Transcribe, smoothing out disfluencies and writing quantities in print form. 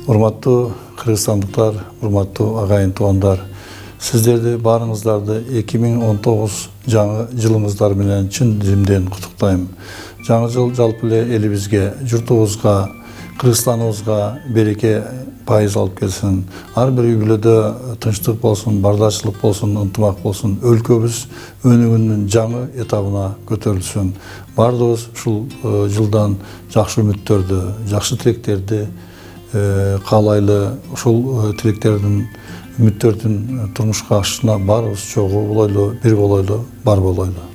Урматтуу кыргызстандыктар, урматтуу агайын туугандар, сиздерди баарыңыздарды 2019 жаңы жылыңыздар менен чын дилимден куттуктайм. Жаңы жыл жалпы эле элибизге, журтубузга, Кыргызстаныбызга береке пайыз алып келсин. Ар бир үй бүлөдө тынчтык болсун, бардачылык болсун, ынтымак болсун. Өлкөбүз өнүгүүнүн жаңы этабына көтөрүлсүн. Бардыгыбыз ушул жылдан жакшы үмүттөрдү, жакшы тилектерди каалайлы. Ушул тилектердин, үмүттөрдүн турмушка ашышына баарыбыз чогуу болойлу, бир болойлу, бар болойлу.